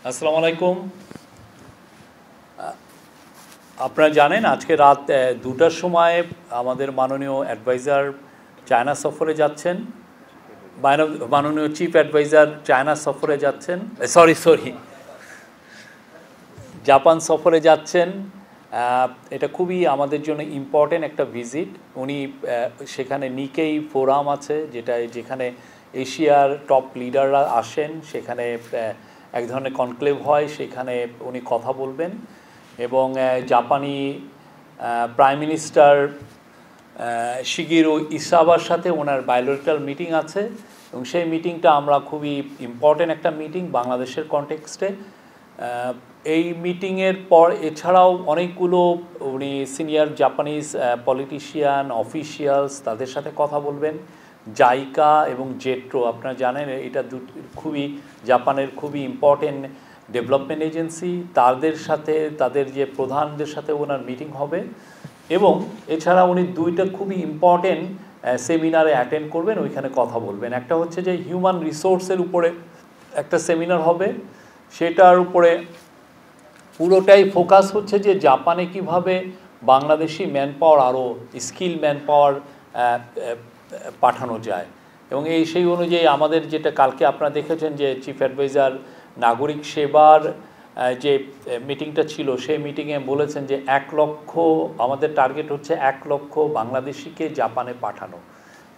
আসসালামু আলাইকুম। আপনারা জানেন আজকে রাত 2টার সময় আমাদের মাননীয় অ্যাডভাইজার চায়না সফরে যাচ্ছেন, মাননীয় চিফ অ্যাডভাইজার চায়না সফরে যাচ্ছেন, জাপান সফরে যাচ্ছেন। এটা খুবই আমাদের জন্য ইম্পর্টেন্ট একটা ভিজিট। উনি সেখানে নিকেই ফোরাম আছে, যেখানে এশিয়ার টপ লিডাররা আসেন, সেখানে এক ধরনের কনক্লেভ হয়, সেখানে উনি কথা বলবেন এবং জাপানি প্রাইম মিনিস্টার শিগেরু ইসাবার সাথে ওনার বায়োলেটারাল মিটিং আছে এবং সেই মিটিংটা আমরা খুবই ইম্পর্টেন্ট একটা মিটিং বাংলাদেশের কনটেক্সটে। এই মিটিংয়ের পর এছাড়াও অনেকগুলো উনি সিনিয়র জাপানিজ পলিটিশিয়ান অফিসিয়ালস তাদের সাথে কথা বলবেন। জাইকা এবং জেট্রো, আপনারা জানেন এটা খুবই জাপানের খুবই ইম্পর্টেন্ট ডেভেলপমেন্ট এজেন্সি, তাদের যে প্রধানদের সাথে ওনার মিটিং হবে এবং এছাড়া উনি দুইটা খুবই ইম্পর্টেন্ট সেমিনারে অ্যাটেন্ড করবেন, ওইখানে কথা বলবেন। একটা হচ্ছে যে হিউম্যান রিসোর্সের উপরে একটা সেমিনার হবে, সেটার উপরে পুরোটাই ফোকাস হচ্ছে যে জাপানে কিভাবে বাংলাদেশি ম্যান পাওয়ার আরও স্কিল ম্যান পাওয়ার পাঠানো যায় এবং সেই অনুযায়ী আমাদের যেটা কালকে আপনারা দেখেছেন যে চিফ অ্যাডভাইজার নাগরিক সেবার যে মিটিংটা ছিল, সেই মিটিংয়ে বলেছেন যে 1 লক্ষ আমাদের টার্গেট হচ্ছে 1 লক্ষ বাংলাদেশিকে জাপানে পাঠানো,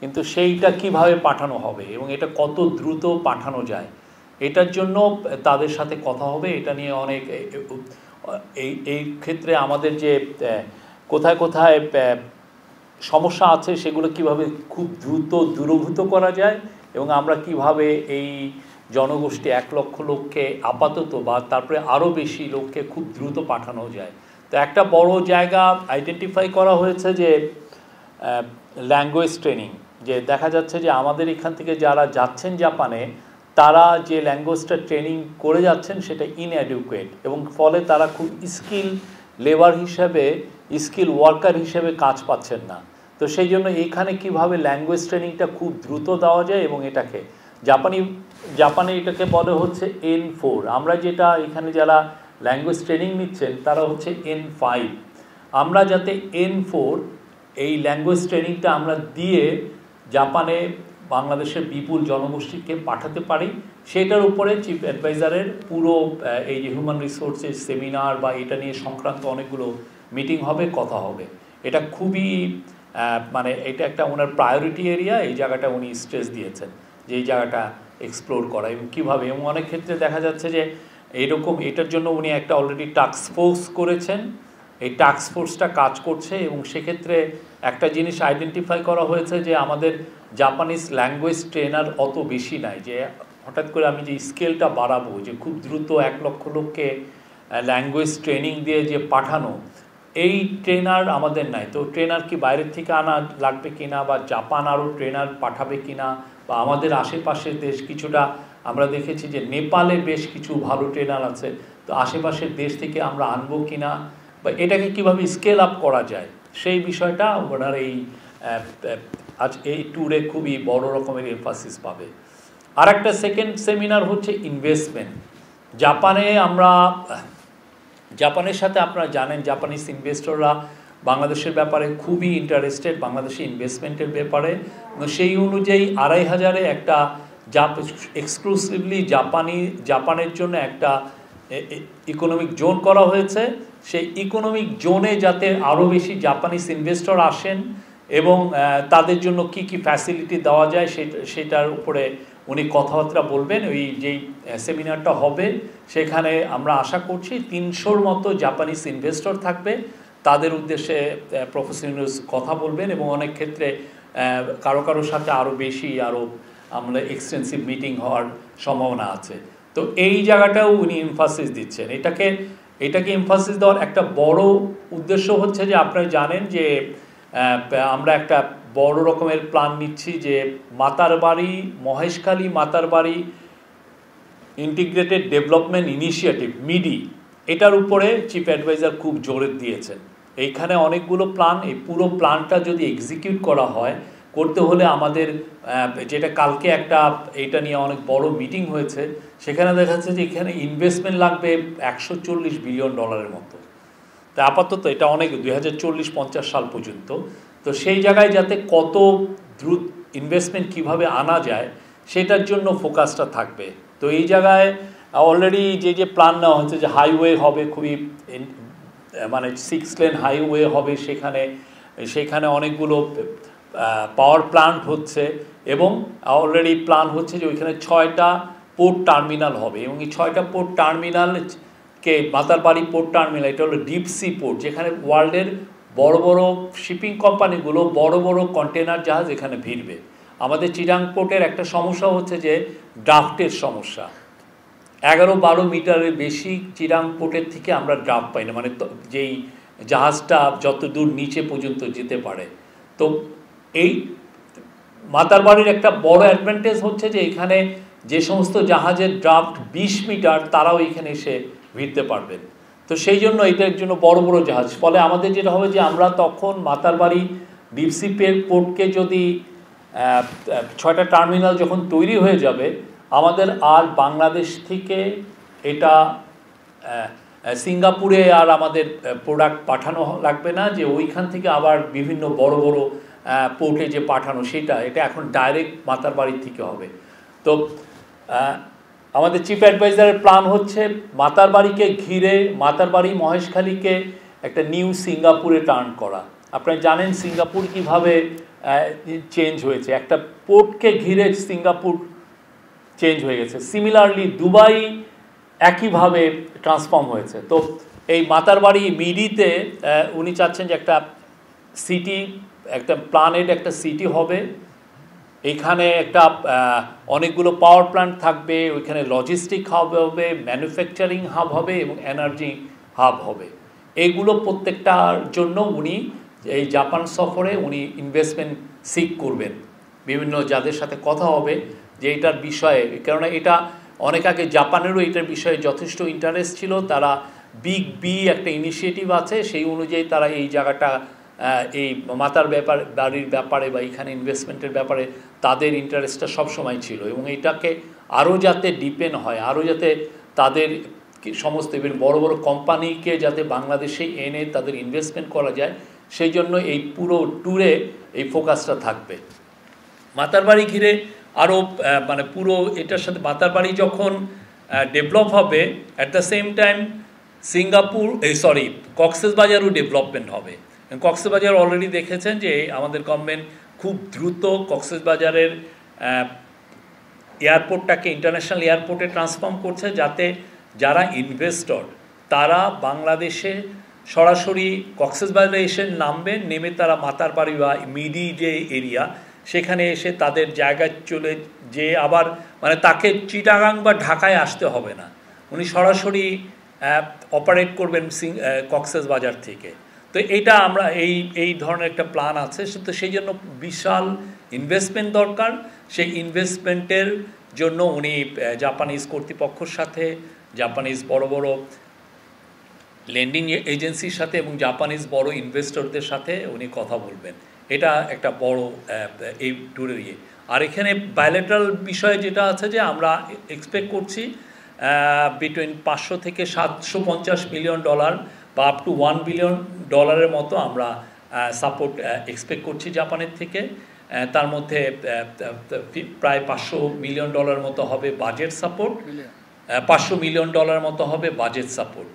কিন্তু সেইটা কিভাবে পাঠানো হবে এবং এটা কত দ্রুত পাঠানো যায় এটার জন্য তাদের সাথে কথা হবে। এটা নিয়ে অনেক এই ক্ষেত্রে আমাদের যে কোথায় কোথায় সমস্যা আছে সেগুলো কিভাবে খুব দ্রুত দূরীভূত করা যায় এবং আমরা কিভাবে এই জনগোষ্ঠী 1 লক্ষ লোককে আপাতত বা তারপরে আরও বেশি লোককে খুব দ্রুত পাঠানো যায়। তো একটা বড় জায়গা আইডেন্টিফাই করা হয়েছে যে ল্যাঙ্গুয়েজ ট্রেনিং, যে দেখা যাচ্ছে যে আমাদের এখান থেকে যারা যাচ্ছেন জাপানে তারা যে ল্যাঙ্গুয়েজটা ট্রেনিং করে যাচ্ছেন সেটা ইনঅ্যাডিকুয়েট এবং ফলে তারা খুব স্কিল লেবার হিসেবে স্কিল ওয়ার্কার হিসেবে কাজ পাচ্ছেন না। তো সেই জন্য এখানে কিভাবে ল্যাঙ্গুয়েজ ট্রেনিংটা খুব দ্রুত দেওয়া যায় এবং এটাকে জাপানে এটাকে বলে হচ্ছে N4। আমরা যেটা এখানে যারা ল্যাঙ্গুয়েজ ট্রেনিং নিচ্ছেন তারা হচ্ছে N5। আমরা যাতে N4 এই ল্যাঙ্গুয়েজ ট্রেনিংটা আমরা দিয়ে জাপানে বাংলাদেশের বিপুল জনগোষ্ঠীকে পাঠাতে পারি, সেটার উপরে চিফ অ্যাডভাইজারের পুরো এই যে হিউম্যান রিসোর্সেস সেমিনার বা এটা নিয়ে সংক্রান্ত অনেকগুলো মিটিং হবে, কথা হবে। এটা খুবই এটা একটা ওনার প্রায়োরিটি এরিয়া, এই জায়গাটা উনি স্ট্রেস দিয়েছেন যে এই জায়গাটা এক্সপ্লোর করা এবং কীভাবে, এবং অনেক ক্ষেত্রে দেখা যাচ্ছে যে এটার জন্য উনি একটা অলরেডি টাস্ক ফোর্স করেছেন, এই টাস্ক ফোর্সটা কাজ করছে এবং সেক্ষেত্রে একটা জিনিস আইডেন্টিফাই করা হয়েছে যে আমাদের জাপানিজ ল্যাঙ্গুয়েজ ট্রেনার অত বেশি নাই, যে হঠাৎ করে আমি যে স্কেলটা বাড়াবো যে খুব দ্রুত 1 লক্ষ লোককে ল্যাঙ্গুয়েজ ট্রেনিং দিয়ে যে পাঠানো, এই ট্রেনার আমাদের নাই। তো ট্রেনার কি বাইরের থেকে আনা লাগবে কিনা বা জাপান আরও ট্রেনার পাঠাবে কিনা, বা আমাদের আশেপাশের দেশ কিছুটা আমরা দেখেছি যে নেপালে বেশ কিছু ভালো ট্রেনার আছে, তো আশেপাশের দেশ থেকে আমরা আনবো কিনা বা এটাকে কিভাবে স্কেল আপ করা যায় সেই বিষয়টা ওনার এই ট্যুরে খুবই বড় রকমের এমফাসিস পাবে। আর একটা সেকেন্ড সেমিনার হচ্ছে ইনভেস্টমেন্ট। জাপানের সাথে আপনারা জানেন জাপানিজ ইনভেস্টররা বাংলাদেশের ব্যাপারে খুবই ইন্টারেস্টেড, বাংলাদেশি ইনভেস্টমেন্টের ব্যাপারে। সেই অনুযায়ী 2500-এ একটা এক্সক্লুসিভলি জাপানের জন্য একটা ইকোনমিক জোন করা হয়েছে। সেই ইকোনমিক জোনে যাতে আরও বেশি জাপানিজ ইনভেস্টর আসেন এবং তাদের জন্য কি কি ফ্যাসিলিটি দেওয়া যায় সেটার উপরে উনি কথাবার্তা বলবেন। ওই যেই সেমিনারটা হবে সেখানে আমরা আশা করছি 300-র মতো জাপানিজ ইনভেস্টর থাকবে, তাদের উদ্দেশ্যে প্রফেসর ইউনূস কথা বলবেন এবং অনেক ক্ষেত্রে কারো সাথে আরও আমরা এক্সটেন্সিভ মিটিং হওয়ার সম্ভাবনা আছে। তো এই জায়গাটাও উনি এমফাসিস দিচ্ছেন। এটাকে এমফাসিস দেওয়ার একটা বড় উদ্দেশ্য হচ্ছে যে আপনারা জানেন যে আমরা একটা বড় রকমের প্ল্যান নিচ্ছি যে Maheshkhali Matarbari integrated development initiative MIDI, এটার উপরে চিফ অ্যাডভাইজার খুব জোর দিয়েছেন। এইখানে অনেকগুলো প্ল্যান, এই পুরো প্ল্যানটা যদি এক্সিকিউট করা হয় করতে হলে আমাদের যেটা কালকে একটা এটা নিয়ে অনেক বড় মিটিং হয়েছে, সেখানে দেখা যাচ্ছে যে এখানে ইনভেস্টমেন্ট লাগবে $140 বিলিয়ন মতো। তা আপাতত এটা অনেক 2040-50 সাল পর্যন্ত। তো সেই জায়গায় যাতে কত দ্রুত ইনভেস্টমেন্ট কিভাবে আনা যায় সেটার জন্য ফোকাসটা থাকবে। তো এই জায়গায় অলরেডি যে প্ল্যান নেওয়া হচ্ছে যে হাইওয়ে হবে, খুবই মানে 6 লেন হাইওয়ে হবে, সেখানে অনেকগুলো পাওয়ার প্ল্যান্ট হচ্ছে এবং অলরেডি প্ল্যান হচ্ছে যে ওইখানে 6টা পোর্ট টার্মিনাল হবে এবং এই 6টা পোর্ট টার্মিনালকে মাতারবাড়ি পোর্ট টার্মিনাল এটা হলো ডিপ সি পোর্ট, যেখানে ওয়ার্ল্ডের বড় বড় শিপিং কোম্পানিগুলো বড় বড় কন্টেনার জাহাজ এখানে ভিড়বে। আমাদের চিটাং পোর্টের একটা সমস্যা হচ্ছে যে ড্রাফটের সমস্যা। 11-12 মিটারের বেশি চিটাং পোর্টের থেকে আমরা ড্রাফট পাই না, মানে যেই জাহাজটা যত দূর নিচে পর্যন্ত যেতে পারে। তো এই মাতারবাড়ির একটা বড় অ্যাডভান্টেজ হচ্ছে যে এখানে যে সমস্ত জাহাজের ড্রাফট 20 মিটার তারাও এখানে এসে ভিড়তে পারবেন। তো সেই জন্য এটার জন্য বড় বড় জাহাজ, ফলে আমাদের যেটা হবে যে আমরা তখন মাতারবাড়ি ডিপসি পোর্টকে যদি 6টা টার্মিনাল যখন তৈরি হয়ে যাবে, আমাদের আর বাংলাদেশ থেকে এটা সিঙ্গাপুরে আর আমাদের প্রোডাক্ট পাঠানো লাগবে না, যে ওইখান থেকে আবার বিভিন্ন বড় বড় পোর্টে যে পাঠানো এটা এখন ডাইরেক্ট মাতারবাড়ির থেকে হবে। তো আমাদের চিফ অ্যাডভাইজারের প্ল্যান হচ্ছে মাতারবাড়িকে ঘিরে মাতারবাড়ি মহেশখালীকে একটা নিউ সিঙ্গাপুরে টার্ন করা। আপনারা জানেন সিঙ্গাপুর কিভাবে চেঞ্জ হয়েছে, একটা পোর্টকে ঘিরে সিঙ্গাপুর চেঞ্জ হয়ে গেছে। সিমিলারলি দুবাই একইভাবে ট্রান্সফর্ম হয়েছে। তো এই মাতারবাড়ি মিডিতে উনি চাচ্ছেন যে একটা সিটি, একটা প্ল্যানেড একটা সিটি হবে, এইখানে একটা অনেকগুলো পাওয়ার প্ল্যান্ট থাকবে, ওইখানে লজিস্টিক হাব হবে, ম্যানুফ্যাকচারিং হাব হবে এবং এনার্জি হাব হবে। এইগুলো প্রত্যেকটার জন্য উনি এই জাপান সফরে উনি ইনভেস্টমেন্ট সিক করবেন, বিভিন্ন যাদের সাথে কথা হবে যে এটার বিষয়ে, কেননা এটা অনেক আগে জাপানেরও এটার বিষয়ে যথেষ্ট ইন্টারেস্ট ছিল। তারা বিগ বি একটা ইনিশিয়েটিভ আছে, সেই অনুযায়ী তারা এই জায়গাটা এই বাড়ির ব্যাপারে বা এখানে ইনভেস্টমেন্টের ব্যাপারে তাদের ইন্টারেস্টটা সবসময় ছিল এবং এটাকে আরও যাতে ডিপেন্ড হয়, আরও যাতে তাদের সমস্ত বড় বড় কোম্পানিকে যাতে বাংলাদেশে এনে তাদের ইনভেস্টমেন্ট করা যায়, সেই জন্য এই পুরো ট্যুরে এই ফোকাসটা থাকবে। মাতারবাড়ি ঘিরে আরও মানে পুরো এটার সাথে মাতারবাড়ি যখন ডেভেলপ হবে, অ্যাট দ্য সেম টাইম কক্সবাজারও ডেভেলপমেন্ট হবে। কক্সবাজার অলরেডি দেখেছেন যে আমাদের গভর্নমেন্ট খুব দ্রুত কক্সবাজারের এয়ারপোর্টটাকে ইন্টারন্যাশনাল এয়ারপোর্টে ট্রান্সফর্ম করছে, যাতে যারা ইনভেস্টর তারা বাংলাদেশে সরাসরি কক্সবাজারে এসে নামবেন, নেমে তারা মাতারবাড়ি বা মিডি যে এরিয়া সেখানে এসে তাদের জায়গায় চলে যে আবার মানে তাকে চিটাগাং বা ঢাকায় আসতে হবে না, উনি সরাসরি অপারেট করবেন কক্সবাজার থেকে। তো এইটা আমরা এই ধরনের একটা প্ল্যান আছে। তো সেই জন্য বিশাল ইনভেস্টমেন্ট দরকার। সেই ইনভেস্টমেন্টের জন্য উনি জাপানিজ কর্তৃপক্ষের সাথে, জাপানিজ বড় বড় লেন্ডিং এজেন্সির সাথে এবং জাপানিজ বড় ইনভেস্টরদের সাথে উনি কথা বলবেন। এটা একটা বড় এই ট্যুরের ইয়ে। আর এখানে বায়োলেটারাল বিষয়ে যেটা আছে যে আমরা এক্সপেক্ট করছি বিটুইন 500 থেকে 750 মিলিয়ন ডলার বা আপ টু $1 বিলিয়ন মতো আমরা সাপোর্ট এক্সপেক্ট করছি জাপানের থেকে। তার মধ্যে প্রায় $500 মিলিয়ন মতো হবে বাজেট সাপোর্ট, $500 মিলিয়ন মতো হবে বাজেট সাপোর্ট।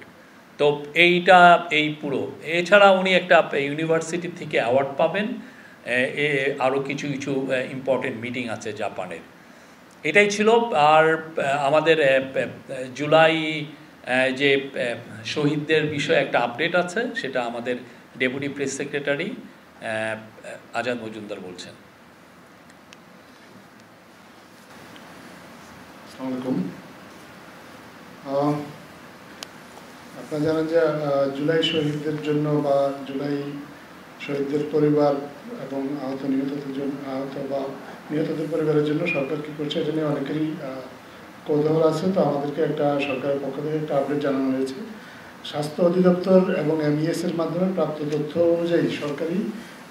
তো এইটা এই পুরো, এছাড়া উনি একটা ইউনিভার্সিটি থেকে অ্যাওয়ার্ড পাবেন, আরও কিছু কিছু ইম্পর্টেন্ট মিটিং আছে জাপানের। এটাই ছিল। আর আমাদের জুলাই যে শহীদদের বিষয়ে একটা আপডেট আছে, সেটা আমাদের deputy press secretary Azad Majumdar বলছেন। আপনারা জানেন যে জুলাই শহীদদের জন্য বা জুলাই শহীদদের পরিবার এবং নিহতদের পরিবারের জন্য সরকার কী করছে এটা নিয়ে অনেকেরই কৌতূহল আছে। তো আমাদেরকে একটা সরকারের পক্ষ থেকে একটা আপডেট জানানো হয়েছে। স্বাস্থ্য অধিদপ্তর এবং MES এর মাধ্যমে প্রাপ্ত তথ্য অনুযায়ী সরকারি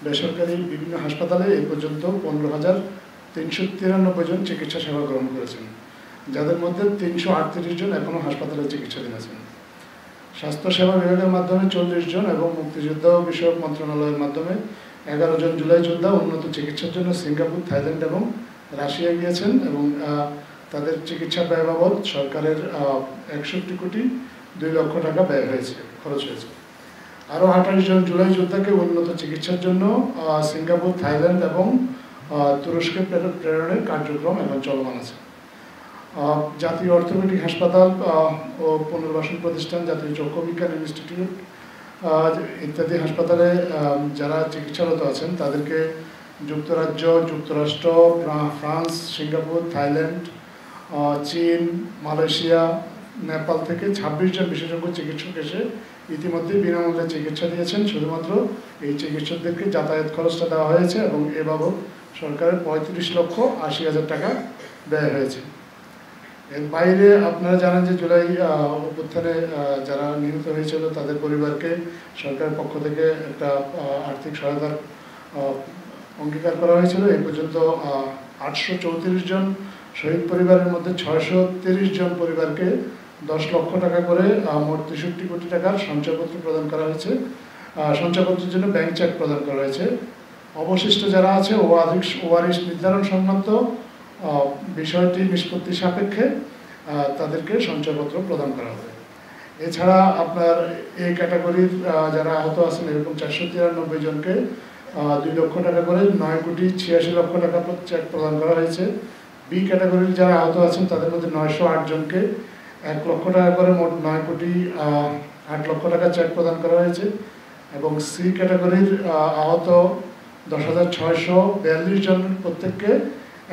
বেসরকারি বিভিন্ন হাসপাতালে এই পর্যন্ত 15,393 জন চিকিৎসা সেবা গ্রহণ করেছেন, যাদের মধ্যে 338 জন এখনও হাসপাতালে চিকিৎসাধীন আছেন। স্বাস্থ্যসেবা বিভাগের মাধ্যমে 40 জন এবং মুক্তিযুদ্ধ বিষয়ক মন্ত্রণালয়ের মাধ্যমে 11 জন জুলাই যোদ্ধা উন্নত চিকিৎসার জন্য সিঙ্গাপুর, থাইল্যান্ড এবং রাশিয়া গিয়েছেন এবং তাদের চিকিৎসা ব্যয় বাবদ সরকারের 61,02 লক্ষ টাকা ব্যয় হয়েছে, খরচ হয়েছে। আরও 28 জন জুলাই যোদ্ধাকে উন্নত চিকিৎসার জন্য সিঙ্গাপুর, থাইল্যান্ড এবং তুরস্কে প্রেরণের কার্যক্রম এখন চলমান আছে। জাতীয় অর্থোপেডিক হাসপাতাল ও পুনর্বাসন প্রতিষ্ঠান, জাতীয় চক্ষু বিজ্ঞান ইনস্টিটিউট ইত্যাদি হাসপাতালে যারা চিকিৎসারত আছেন তাদেরকে যুক্তরাজ্য, যুক্তরাষ্ট্র, ফ্রান্স, সিঙ্গাপুর, থাইল্যান্ড, চীন, মালয়েশিয়া, নেপাল থেকে 26 জন বিশেষজ্ঞ চিকিৎসক এসে ইতিমধ্যে বিনামূল্যে চিকিৎসা দিয়েছেন। শুধুমাত্র এই চিকিৎসকদেরকে যাতায়াত খরচটা দেওয়া হয়েছে এবং এ বাবদ সরকারের 35,80,000 টাকা ব্যয় হয়েছে। এর বাইরে আপনারা জানেন যে জুলাই অভ্যুত্থানে যারা নিহত হয়েছিল তাদের পরিবারকে সরকারের পক্ষ থেকে একটা আর্থিক সহায়তার অঙ্গীকার করা হয়েছিল। এই পর্যন্ত 834 জন শহীদ পরিবারের মধ্যে 630 জন পরিবারকে 10 লক্ষ টাকা করে মোট 63 কোটি টাকার সঞ্চয়পত্র প্রদান করা হয়েছে। সঞ্চয়পত্রের জন্য ব্যাংক চেক প্রদান করা হয়েছে। অবশিষ্ট যারা আছে ওয়ারিশ নির্ধারণ সংক্রান্ত বিষয়টি নিষ্পত্তি সাপেক্ষে তাদেরকে সঞ্চয়পত্র প্রদান করা হবে। এছাড়া আপনার এই ক্যাটাগরির যারা আহত আছেন এরকম 493 জনকে 2 লক্ষ টাকা করে 9,86 লক্ষ টাকা চেক প্রদান করা হয়েছে। বি ক্যাটাগরির যারা আহত আছেন তাদের মধ্যে 908 জনকে 1 লক্ষ টাকা করে মোট 9,08 লক্ষ টাকা চেক প্রদান করা হয়েছে এবং সি ক্যাটাগরির আহত 10,642 জন প্রত্যেককে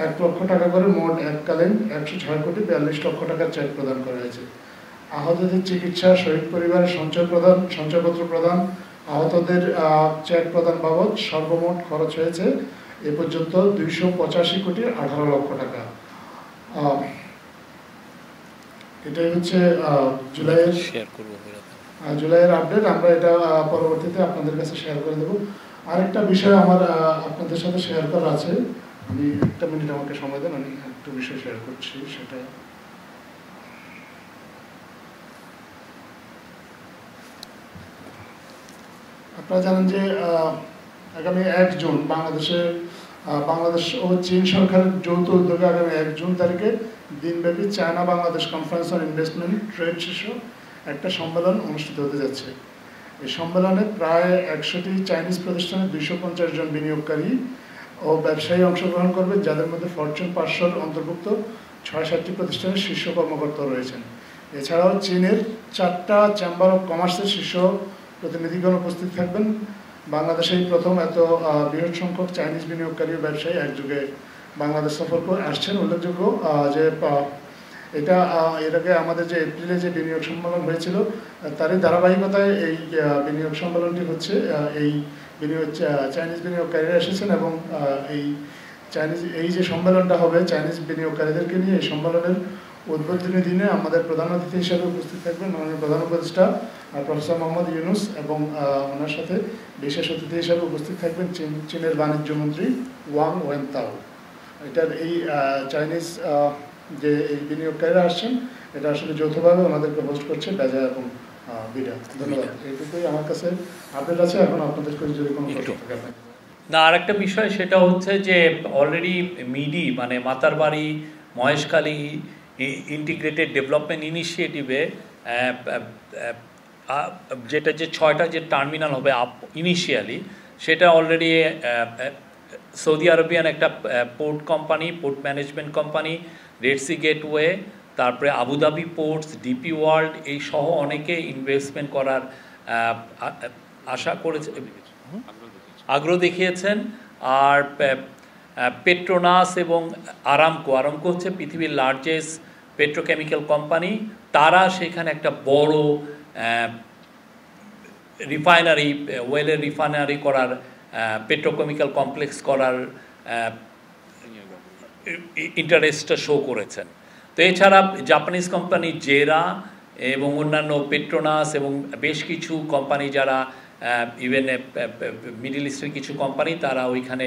1 লক্ষ টাকা করে মোট এককালীন 106,42 লক্ষ টাকার চেক প্রদান করা হয়েছে। আহতদের চিকিৎসা, শহীদ পরিবারের সঞ্চয়পত্র প্রদান, আহতদের চেক প্রদান বাবদ সর্বমোট খরচ হয়েছে এ পর্যন্ত 285,18 লক্ষ টাকা। এটাই হচ্ছে জুলাইয়ের আপডেট। আমরা এটা পরবর্তীতে আপনাদের কাছে শেয়ার করে দেব। আরেকটা বিষয় আমার আপনাদের সাথে শেয়ার করা আছে, আমি 1 মিনিট আমাকে সময় দেন, আমি একটা বিষয় শেয়ার করছি। সেটা আপনারা জানেন যে আগামী 1 জুন বাংলাদেশ ও চীন সরকারের যৌথ উদ্যোগে আগামী 1 জুন তারিখে দিনব্যাপী China Bangladesh conference on investment trade শীর্ষক একটা সম্মেলন অনুষ্ঠিত হতে যাচ্ছে। এই সম্মেলনে প্রায় 100টি চাইনিজ প্রতিষ্ঠানের 250 জন বিনিয়োগকারী ও ব্যবসায়ী অংশগ্রহণ করবে, যাদের মধ্যে ফরচুন 500-র অন্তর্ভুক্ত 6-7টি প্রতিষ্ঠানের শীর্ষ কর্মকর্তা রয়েছেন। এছাড়াও চীনের 4টা চেম্বার অফ কমার্সের শীর্ষ প্রতিনিধিগণ উপস্থিত থাকবেন। বাংলাদেশে প্রথম এত বৃহৎ সংখ্যক চাইনিজ বিনিয়োগকারী ও ব্যবসায়ী একযোগে বাংলাদেশ সফর করে আসছেন। উল্লেখযোগ্য যে এটা এর আগে আমাদের যে এপ্রিলে যে বিনিয়োগ সম্মেলন হয়েছিল তারই ধারাবাহিকতায় এই বিনিয়োগ সম্মেলনটি হচ্ছে। এই চাইনিজ বিনিয়োগকারীরা এসেছেন এবং এই যে সম্মেলনটা হবে চাইনিজ বিনিয়োগকারীদেরকে নিয়ে, এই সম্মেলনের উদ্বোধনী দিনে আমাদের প্রধান অতিথি হিসেবে উপস্থিত থাকবেন মাননীয় প্রধান উপদেষ্টা প্রফেসর মোহাম্মদ ইউনুস এবং ওনার সাথে বিশেষ অতিথি হিসেবে উপস্থিত থাকবেন চীনের বাণিজ্য মন্ত্রী ওয়াং ওয়েনতাও। এটার এই চাইনিজ যে এই বিনিয়োগকারীরা আসছেন এটা আসলে যৌথভাবে ওনাদেরকে হোস্ট করছে বেজা এবং বিডা। ধন্যবাদ। এইটুকুই আমার কাছে আপডেট আছে। এখন আপনাদের যদি কোনো প্রশ্ন থাকে। না, আরেকটা বিষয় সেটা হচ্ছে যে অলরেডি মিডি মানে মাতারবাড়ি মহেশখালী ইন্টিগ্রেটেড ডেভেলপমেন্ট ইনিশিয়েটিভে যেটা যে 6টা যে টার্মিনাল হবে ইনিশিয়ালি, সেটা অলরেডি সৌদি আরবিয়ান একটা port company, port management company, red sea gateway, তারপরে আবুধাবি পোর্টস, ডিপি ওয়ার্ল্ড, এই সহ অনেকে ইনভেস্টমেন্ট করার আশা করেছে, আগ্রহ দেখিয়েছেন। আর পেট্রোনাস এবং আরামকো হচ্ছে পৃথিবীর লার্জেস্ট পেট্রোকেমিক্যাল কোম্পানি, তারা সেখানে একটা বড় রিফাইনারি, ওয়েলের রিফাইনারি করার, পেট্রোকেমিক্যাল কমপ্লেক্স করার ইন্টারেস্টটা শো করেছেন। তো এছাড়া জাপানিজ কোম্পানি জেরা এবং অন্যান্য পেট্রোনাস এবং বেশ কিছু কোম্পানি যারা ইভেন মিডল ইস্টের কিছু কোম্পানি তারা ওইখানে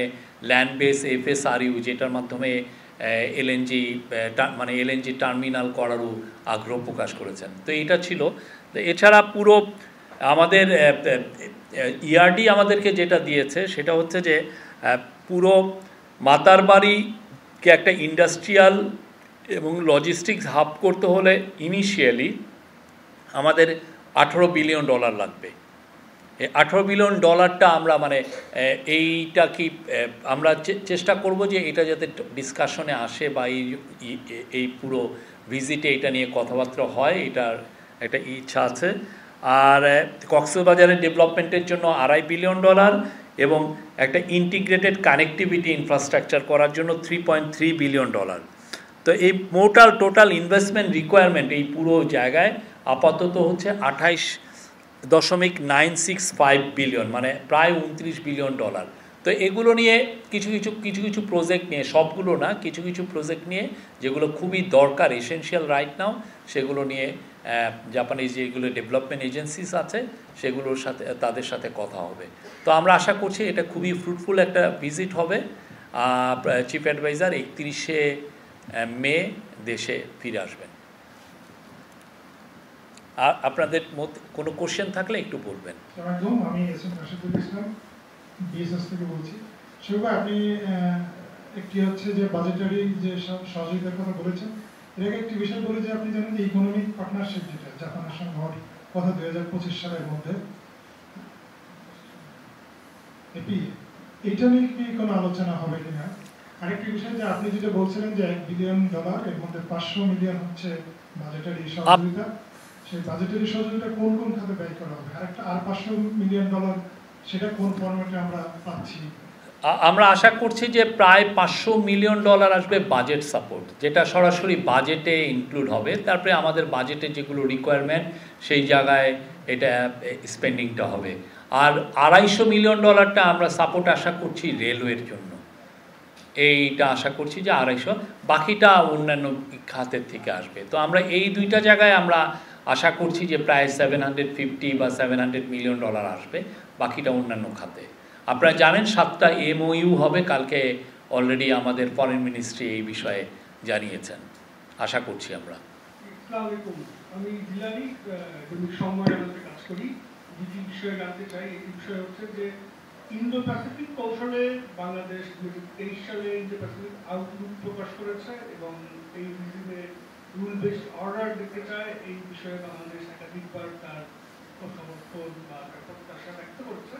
ল্যান্ড বেস FSRU যেটার মাধ্যমে এলএনজি মানে এলএনজি টার্মিনাল করারও আগ্রহ প্রকাশ করেছেন। তো এটা ছিল। তো এছাড়া পুরো আমাদের ERD আমাদেরকে যেটা দিয়েছে সেটা হচ্ছে যে পুরো মাতারবাড়িকে একটা ইন্ডাস্ট্রিয়াল এবং লজিস্টিক্স হাব করতে হলে ইনিশিয়ালি আমাদের $18 বিলিয়ন লাগবে। এই $18 বিলিয়ন আমরা মানে এইটা কি আমরা চেষ্টা করব যে এটা যাতে ডিসকাশনে আসে বা এই পুরো ভিজিটে এটা নিয়ে কথাবার্তা হয়, এটার একটা ইচ্ছা আছে। আর কক্সবাজারের ডেভেলপমেন্টের জন্য $2.5 বিলিয়ন এবং একটা ইন্টিগ্রেটেড কানেক্টিভিটি ইনফ্রাস্ট্রাকচার করার জন্য $3.3 বিলিয়ন। তো এই টোটাল ইনভেস্টমেন্ট রিকোয়ারমেন্ট এই পুরো জায়গায় আপাতত হচ্ছে $28.965 বিলিয়ন, মানে প্রায় $29 বিলিয়ন। তো এগুলো নিয়ে কিছু প্রজেক্ট নিয়ে, সবগুলো না, কিছু প্রজেক্ট নিয়ে যেগুলো খুবই দরকার, এসেনশিয়াল রাইট নাও, সেগুলো নিয়ে জাপানিজ যেগুলো ডেভেলপমেন্ট এজেন্সিস আছে সেগুলোর সাথে তাদের সাথে কথা হবে। তো আমরা আশা করছি এটা খুবই ফ্রুটফুল একটা ভিজিট হবে। চিফ অ্যাডভাইজার 31শে মে দেশে ফিরে আসবেন। আর আপনাদের মধ্যে কোনো কোশ্চেন থাকলে একটু বলবেন। আমি ইসলাম বিএসএস থেকে বলছি। শোভা, আপনি একটি হচ্ছে যে বাজেটারি যে সহযোগিতার কথা বলেছেন, এর আগে একটি বিষয় বলে যে আপনি জানেন যে ইকোনমিক পার্টনারশিপ যেটা জাপানের সঙ্গে হওয়ার কথা 2025 সালের মধ্যে, এটা নিয়ে কি কোনো আলোচনা হবে কিনা? আরেকটি বিষয় যে আপনি যেটা বলছিলেন যে $1 বিলিয়ন, এর মধ্যে 500 মিলিয়ন হচ্ছে বাজেটারি সহযোগিতা, সেই বাজেটারি সহযোগিতা কোন কোন খাতে ব্যয় করা হবে? আরেকটা $500 মিলিয়ন সেটা কোন ফরম্যাটে আমরা পাচ্ছি? আমরা আশা করছি যে প্রায় $500 মিলিয়ন আসবে বাজেট সাপোর্ট, যেটা সরাসরি বাজেটে ইনক্লুড হবে। তারপরে আমাদের বাজেটে যেগুলো রিকোয়ারমেন্ট সেই জায়গায় এটা স্পেন্ডিংটা হবে। আর $250 মিলিয়ন আমরা সাপোর্ট আশা করছি রেলওয়ের জন্য। এইটা আশা করছি যে 250, বাকিটা অন্যান্য খাতের থেকে আসবে। তো আমরা এই দুইটা জায়গায় আমরা আশা করছি যে প্রায় $750 বা $700 মিলিয়ন আসবে, বাকিটা অন্যান্য খাতে। আপনারা জানেন 7টা MOU হবে, কালকে অলরেডি আমাদের ফরেন মিনিস্ট্রি এই বিষয়ে জানিয়েছেন। আশা করছি আমরা। আমি জিলানি সম্মেলনে কাজ করি। দুটি বিষয়ে জানতে চাই। একটি বিষয় হচ্ছে যে ইন্দো প্যাসিফিক কৌশলে বাংলাদেশ 2023 সালে ইন্দো প্যাসিফিক আউটলুক প্রকাশ করেছে এবং এই ভিজিটে রুল বেসড অর্ডার দেখতে চায়। এই বিষয়ে বাংলাদেশ একাধিকবার তার সমর্থন বা প্রত্যাশা ব্যক্ত করেছে।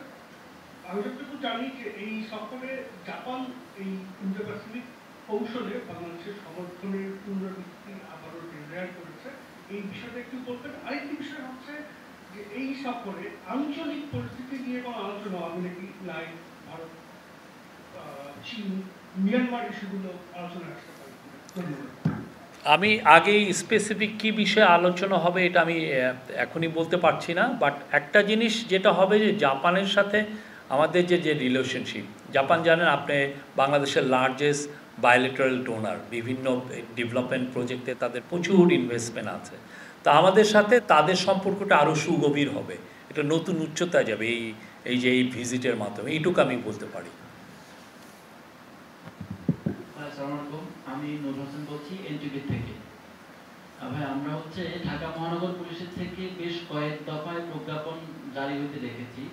আমি যতটুকু জানি যে এই সফরে জাপান এই ইন্দো প্যাসিফিক কৌশলে বাংলাদেশের সমর্থনের পুনরাবৃত্তি আবারও ডিক্লেয়ার করেছে। এই বিষয়টা একটু বলবেন। আরেকটি বিষয় হচ্ছে যে এই সফরে আঞ্চলিক পরিস্থিতি নিয়ে কোনো আলোচনা হবে নাকি? লাইক ভারত, চীন, মিয়ানমার ইস্যুগুলো আলোচনা আসতে পারে? ধন্যবাদ। আমি আগেই স্পেসিফিক কী বিষয়ে আলোচনা হবে এটা আমি এখনই বলতে পারছি না। বাট একটা জিনিস যেটা হবে যে জাপানের সাথে আমাদের যে রিলেশনশিপ, জাপান জানেন আপনি বাংলাদেশের লার্জেস্ট বায়োলেটারাল ডোনার, বিভিন্ন ডেভেলপমেন্ট প্রজেক্টে তাদের প্রচুর ইনভেস্টমেন্ট আছে। তা আমাদের সাথে তাদের সম্পর্কটা আরও সুগভীর হবে, এটা নতুন উচ্চতায় যাবে এই ভিজিটের মাধ্যমে, এইটুকু আমি বলতে পারি। আমি নূর হোসেন বলছি এনটিভি থেকে। ভাই, আমরা হচ্ছে ঢাকা মহানগর পুলিশের থেকে বেশ কয়েক দফায় প্রজ্ঞাপন জারি হইতে দেখেছি।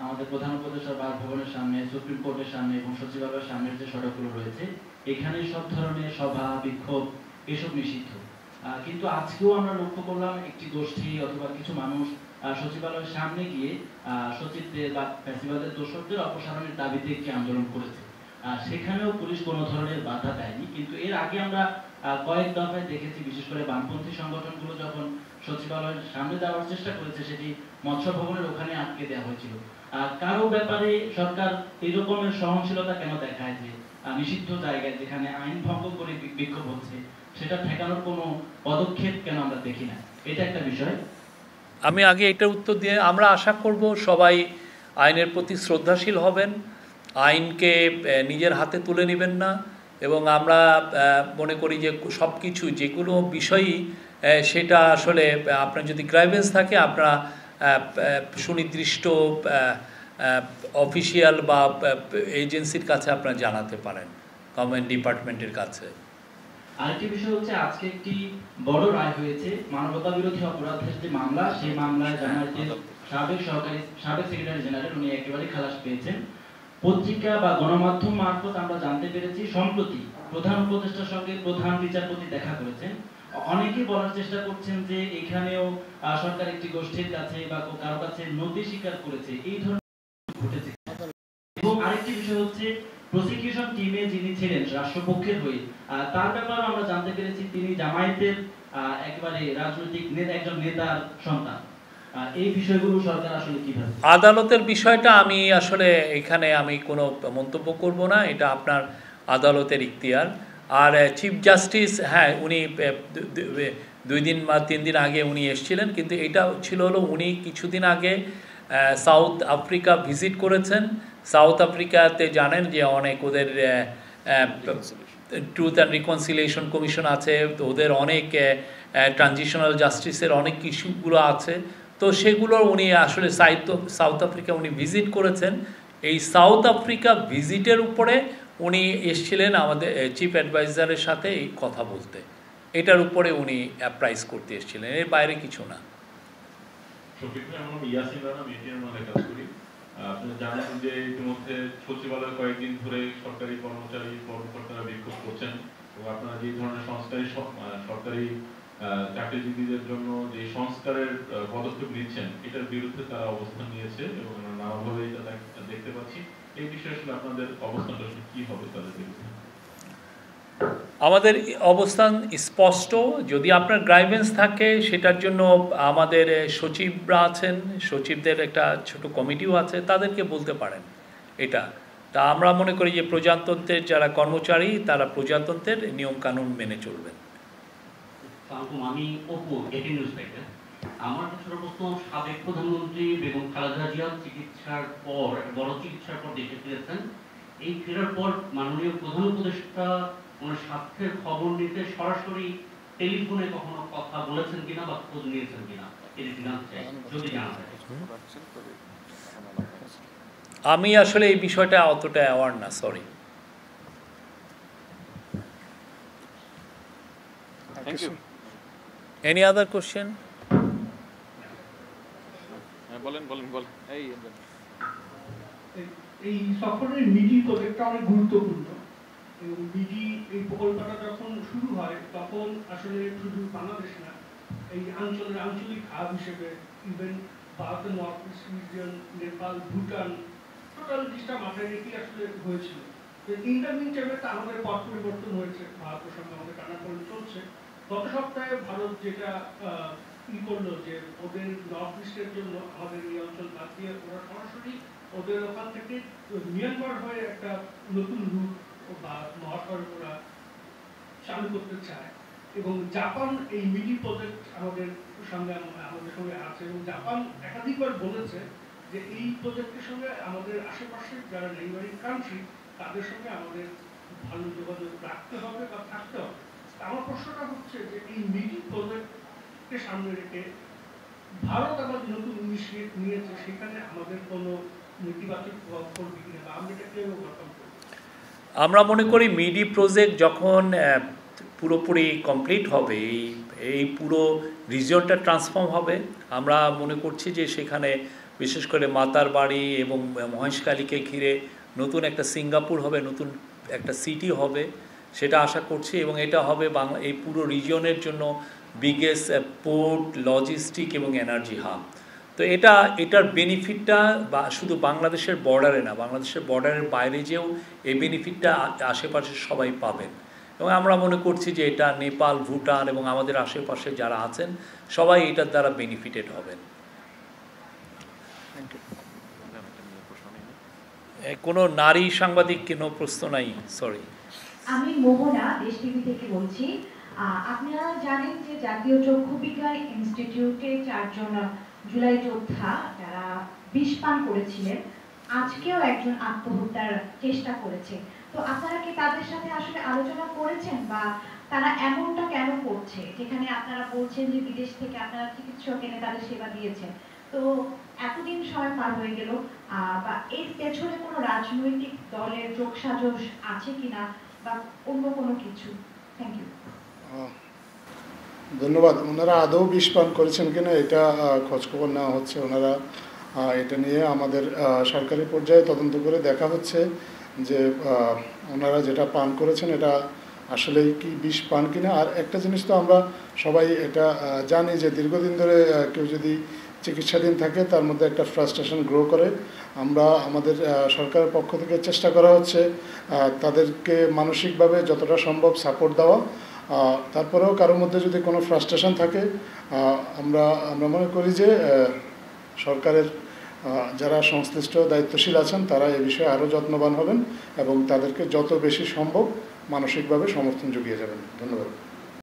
আমাদের প্রধান উপদেষ্টা বাসভবনের সামনে, সুপ্রিম কোর্টের সামনে এবং সচিবালয়ের সামনের যে সড়কগুলো রয়েছে, এখানে সব ধরনের সভা বিক্ষোভ এসব নিষিদ্ধ। কিন্তু আজকেও আমরা লক্ষ্য করলাম একটি গোষ্ঠী অথবা কিছু মানুষ সচিবালয়ের সামনে গিয়ে সচিবদের বা ফ্যাসিবাদের দোষরদের অপসারণের দাবিতে একটি আন্দোলন করেছে। সেখানেও পুলিশ কোনো ধরনের বাধা দেয়নি। কিন্তু এর আগে আমরা কয়েক দফায় দেখেছি, বিশেষ করে বামপন্থী সংগঠনগুলো যখন সচিবালয়ের সামনে যাওয়ার চেষ্টা করেছে, সেটি মৎস্য ভবনের ওখানে আটকে দেওয়া হয়েছিল। কারো ব্যাপারে সরকার এই রকমের সহনশীলতা কেন দেখায় যে নিষিদ্ধ জায়গায় যেখানে আইন ভঙ্গ করে বিক্ষোভ হচ্ছে সেটা ঠেকানোর কোনো পদক্ষেপ কেন আমরা দেখি না? এটা একটা বিষয়। আমি আগে এটার উত্তর দিয়ে, আমরা আশা করব সবাই আইনের প্রতি শ্রদ্ধাশীল হবেন, আইনকে নিজের হাতে তুলে নেবেন না, এবং আমরা মনে করি যে সব কিছু যেগুলো বিষয়ই সেটা আসলে আপনার যদি গ্রাইভেন্স থাকে আপনারা সুনির্দিষ্ট অফিসিয়াল বা এজেন্সির কাছে আপনারা জানাতে পারেন, গভর্নমেন্ট ডিপার্টমেন্টের কাছে। আরেকটি বিষয় হচ্ছে আজকে একটি বড় রায় হয়েছে মানবতা বিরোধী অপরাধের যে মামলা, সেই মামলায় জামায়াতের সাবেক সেক্রেটারি জেনারেল উনি একেবারে খালাস পেয়েছেন। পত্রিকা বা গণমাধ্যম মারফত আমরা জানতে পেরেছি সম্প্রতি প্রধান উপদেষ্টার সঙ্গে প্রধান বিচারপতি দেখা করেছেন। অনেকেই বলার চেষ্টা করছেন যে এখানেও সরকার একটি গোষ্ঠীর কাছে বা কারো কাছে নথি স্বীকার করেছে, এই ধরনের ঘটেছে। এবং আরেকটি বিষয় হচ্ছে প্রসিকিউশন টিমে যিনি ছিলেন রাষ্ট্রপক্ষের হয়ে, তার ব্যাপারে আমরা জানতে পেরেছি তিনি জামায়াতের একেবারে রাজনৈতিক একজন নেতার সন্তান। এই বিষয়গুলো সরকার আসলে কিভাবে? আদালতের বিষয়টা আমি আসলে এখানে আমি কোনো মন্তব্য করব না, এটা আপনার আদালতের ইখতিয়ার। আর চিফ জাস্টিস, হ্যাঁ উনি 2 দিন বা 3 দিন আগে উনি এসেছিলেন, কিন্তু এটা ছিল হলো উনি কিছুদিন আগে সাউথ আফ্রিকা ভিজিট করেছেন। সাউথ আফ্রিকাতে জানেন যে অনেক ওদের ট্রুথ অ্যান্ড রিকনসিলিয়েশন কমিশন আছে, তো ওদের অনেক ট্রানজিশনাল জাস্টিসের অনেক ইস্যুগুলো আছে, তো সেগুলো উনি আসলে সাউথ আফ্রিকা উনি ভিজিট করেছেন। এই সাউথ আফ্রিকা ভিজিটের উপরে উনি এসেছিলেন আমাদের চিফ অ্যাডভাইজারের সাথে এই কথা বলতে, এটার উপরে উনি অ্যাপ্রাইজ করতে এসেছিলেন, এর বাইরে কিছু না। আপনারা জানেন যে ইতিমধ্যে সচিবালয় কয়েকদিন ধরে সরকারি কর্মচারী কর্মকর্তারা বিক্ষোভ করছেন, এবং আপনারা যে ধরনের সরকারি চাকরিজীবীদের জন্য যে সংস্কারের পদক্ষেপ নিচ্ছেন এটার বিরুদ্ধে তারা অবস্থান নিয়েছে এবং আমরা নানাভাবে এটা দেখতে পাচ্ছি। এই বিষয়ে আসলে আপনাদের অবস্থানটা কি হবে তাদের বিরুদ্ধে? আমাদের অবস্থান স্পষ্ট। যদি আপনার গ্রাইভেন্স থাকে সেটার জন্য আমাদের সচিবরা আছেন, সচিবদের একটা ছোট কমিটিও আছে, তাদেরকে বলতে পারেন এটা। তা আমরা মনে করি যে প্রজাতন্ত্রের যারা কর্মচারী তারা প্রজাতন্ত্রের নিয়মকানুন মেনে চলবেন। আমি অপু, এটি নিউজ থেকে। আমার ছোট প্রশ্ন, সাবেক প্রধানমন্ত্রী বেগম খালেদা জিয়া চিকিৎসার পর, বড় চিকিৎসার পর দেশে ফিরেছেন। এই ফেরার পর মাননীয় প্রধান উপদেষ্টা ওনার স্বাস্থ্যের খবর নিতে সরাসরি টেলিফোনে কখনো কথা বলেছেন কিনা বা খোঁজ নিয়েছেন কিনা, এটি জানতে চাই, যদি জানা যায়। আমি আসলে এই বিষয়টা অতটা অ্যাওয়ার না, sorry. Thank you. Any other question? বলেন। এই সফরের মিডি প্রজেক্টটা অনেক গুরুত্বপূর্ণ, এবং মিডি এই প্রকল্পটা যখন শুরু হয় তখন আসলে শুধু বাংলাদেশ না, এই আঞ্চলিক হাব হিসেবে ইভেন ভারতের north east region, Nepal, Bhutan, total জিনিসটা মাথায় রেখে আসলে হয়েছিল। ইন্টারমিন টাইমে আমাদের পথ পরিবর্তন হয়েছে, ভারতের সঙ্গে আমাদের টানাপোড়েন চলছে। গত সপ্তাহে ভারত যেটা করলো যে ওদের নর্থ ইস্টের জন্য আমাদের এই অঞ্চল বাদ দিয়ে ওরা সরাসরি ওদের ওখান থেকে মিয়ানমার হয়ে একটা নতুন রুট বা মহাসড়ক ওরা চালু করতে চায়। এবং জাপান এই মিডি প্রজেক্ট আমাদের সঙ্গে আছে, এবং জাপান একাধিকবার বলেছে যে এই প্রজেক্টের সঙ্গে আমাদের আশেপাশে যারা নেইবারিং কান্ট্রি তাদের সঙ্গে আমাদের ভালো যোগাযোগ রাখতে হবে বা থাকতে হবে। আমার প্রশ্নটা হচ্ছে যে এই মিডি প্রজেক্টকে সামনে রেখে ভারত আমাদের নতুন ইনিশিয়েটিভ নিয়েছে, সেখানে আমাদের কোনো নেতিবাচক প্রভাব পড়বে কিনা বা আমরা এটা কেউ ওভারকাম করব? আমরা মনে করি মিডি প্রজেক্ট যখন পুরোপুরি কমপ্লিট হবে, এই পুরো রিজিয়নটা ট্রান্সফর্ম হবে, আমরা মনে করছি যে সেখানে বিশেষ করে মাতার বাড়ি এবং মহেশখালীকে ঘিরে নতুন একটা সিঙ্গাপুর হবে, নতুন একটা সিটি হবে, সেটা আশা করছি। এবং এটা হবে এই পুরো রিজিয়নের জন্য বিগেস্ট পোর্ট, লজিস্টিক এবং এনার্জি হাব। তো এটার বেনিফিটটা শুধু বাংলাদেশের বর্ডারে না, বাংলাদেশের বর্ডারের বাইরে যেও এই বেনিফিটটা আশেপাশে সবাই পাবেন। এবং আমরা মনে করছি যে এটা নেপাল, ভুটান এবং আমাদের আশেপাশে যারা আছেন সবাই এটার দ্বারা বেনিফিটেড হবেন। কোনো নারী সাংবাদিক কোনো প্রশ্ন নাই, সরি। আমি মোহনা, দেশ টিভি থেকে বলছি। আপনারা জানেন যে জাতীয় চক্ষু বিজ্ঞান ইনস্টিটিউটে 4 জন জুলাই যোদ্ধা যারা বিষ পান করেছিলেন, আজকেও একজন আত্মহত্যার চেষ্টা করেছে। তো আপনারা কি তাদের সাথে আসলে আলোচনা করেছেন, বা তারা এমনটা কেন করছে, যেখানে আপনারা বলছেন যে বিদেশ থেকে আপনারা চিকিৎসক এনে তাদের সেবা দিয়েছেন, তো এতদিন সময় পার হয়ে গেল, বা এর পেছনে কোনো রাজনৈতিক দলের যোগসাজশ আছে কিনা বা অন্য কোনো কিছু? Thank you. ধন্যবাদ। ওনারা আদৌ বিষ পান করেছেন কিনা এটা খোঁজখবর নেওয়া হচ্ছে। ওনারা এটা নিয়ে আমাদের সরকারি পর্যায়ে তদন্ত করে দেখা হচ্ছে যে ওনারা যেটা পান করেছেন এটা আসলেই কি বিষ পান কিনা। আর একটা জিনিস তো আমরা সবাই এটা জানি যে দীর্ঘদিন ধরে কেউ যদি চিকিৎসাধীন থাকে তার মধ্যে একটা ফ্রাস্ট্রেশন গ্রো করে। আমরা আমাদের সরকারের পক্ষ থেকে চেষ্টা করা হচ্ছে তাদেরকে মানসিকভাবে যতটা সম্ভব সাপোর্ট দেওয়া। তারপরেও কারোর মধ্যে যদি কোনো ফ্রাস্ট্রেশন থাকে আমরা মনে করি যে সরকারের যারা সংশ্লিষ্ট দায়িত্বশীল আছেন তারা এ বিষয়ে আরও যত্নবান হবেন এবং তাদেরকে যত বেশি সম্ভব মানসিকভাবে সমর্থন জুগিয়ে যাবেন। ধন্যবাদ।